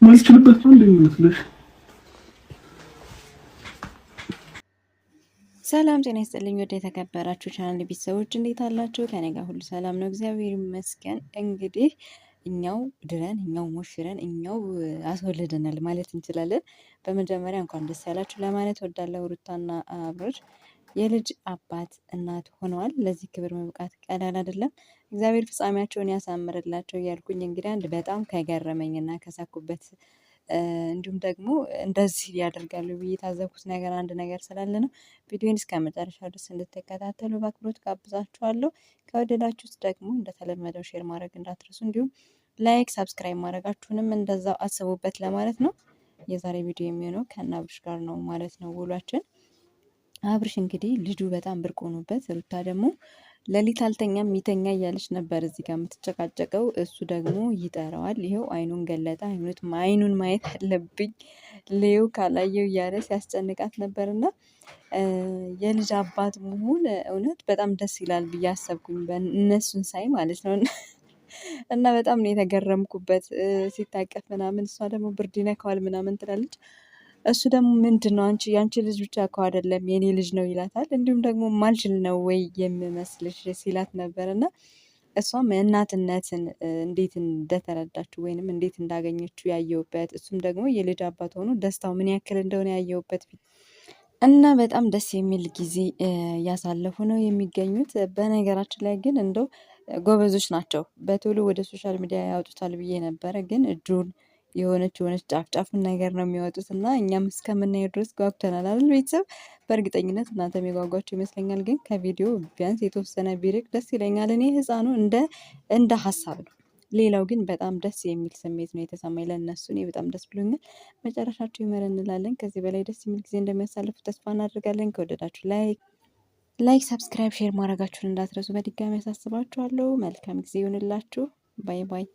ማልችልበት ነው እንደሚመስልሽ? ሰላም ጤና ይስጥልኝ። ወደ የተከበራችሁ ቻናል ቤተሰቦች እንዴት አላችሁ? ከኔ ጋር ሁሉ ሰላም ነው፣ እግዚአብሔር ይመስገን። እንግዲህ እኛው ድረን እኛው ሞሽረን እኛው አስወልደናል ማለት እንችላለን። በመጀመሪያ እንኳን ደስ ያላችሁ ለማለት ወዳለው ሩታና አብርሽ የልጅ አባት እናት ሆነዋል። ለዚህ ክብር መብቃት ቀላል አይደለም። እግዚአብሔር ፍጻሜያቸውን ያሳምርላቸው እያልኩኝ እንግዲህ አንድ በጣም ከገረመኝና ከሳኩበት እንዲሁም ደግሞ እንደዚህ ያደርጋሉ ብዬ የታዘብኩት ነገር አንድ ነገር ስላለ ነው። ቪዲዮን እስከ መጨረሻ ድረስ እንድትከታተሉ በአክብሮት ጋብዛችኋለሁ። ከወደዳችሁት ደግሞ እንደተለመደው ሼር ማድረግ እንዳትረሱ፣ እንዲሁም ላይክ፣ ሰብስክራይብ ማድረጋችሁንም እንደዛው አስቡበት ለማለት ነው። የዛሬ ቪዲዮ የሚሆነው ከእነ አብርሽ ጋር ነው ማለት ነው ውሏችን። አብርሽ እንግዲህ ልጁ በጣም ብርቅ ሆኖበት፣ ሩታ ደግሞ ሌሊት አልተኛም ሚተኛ እያለች ነበር እዚህ ጋር የምትጨቃጨቀው። እሱ ደግሞ ይጠራዋል። ይኸው አይኑን ገለጠ። አይኑን ማየት አለብኝ ሌው ካላየው እያለ ሲያስጨንቃት ነበርና የልጅ አባት መሆን እውነት በጣም ደስ ይላል ብዬ አሰብኩኝ እነሱን ሳይ ማለት ነው። እና በጣም ነው የተገረምኩበት ሲታቀፍ ምናምን፣ እሷ ደግሞ ብርድ ይነካዋል ምናምን ትላለች። እሱ ደግሞ ምንድን ነው አንቺ ያንቺ ልጅ ብቻ እኮ አይደለም የኔ ልጅ ነው ይላታል። እንዲሁም ደግሞ ማልችል ነው ወይ የምመስልሽ ሲላት ነበር። እና እሷም እናትነትን እንዴት እንደተረዳችው ወይንም እንዴት እንዳገኘችው ያየውበት፣ እሱም ደግሞ የልጅ አባት ሆኖ ደስታው ምን ያክል እንደሆነ ያየውበት እና በጣም ደስ የሚል ጊዜ እያሳለፉ ነው የሚገኙት። በነገራችን ላይ ግን እንደው ጎበዞች ናቸው። በቶሎ ወደ ሶሻል ሚዲያ ያወጡታል ብዬ ነበረ፣ ግን እጁን የሆነች ጫፍጫፉን ነገር ነው የሚያወጡት እና እኛም እስከምናየው ድረስ ጓጉተናል አይደል ቤተሰብ? በእርግጠኝነት እናንተም የጓጓችሁ ይመስለኛል። ግን ከቪዲዮ ቢያንስ የተወሰነ ቢርቅ ደስ ይለኛል። እኔ ህፃኑ እንደ ሀሳብ ነው። ሌላው ግን በጣም ደስ የሚል ስሜት ነው የተሰማኝ ለእነሱ። እኔ በጣም ደስ ብሎኛል። መጨረሻቸው ይመር እንላለን። ከዚህ በላይ ደስ የሚል ጊዜ እንደሚያሳልፉ ተስፋ እናደርጋለን። ከወደዳችሁ ላይክ፣ ሰብስክራይብ፣ ሼር ማድረጋችሁን እንዳትረሱ በድጋሚ ያሳስባችኋለሁ። መልካም ጊዜ ይሆንላችሁ። ባይ ባይ።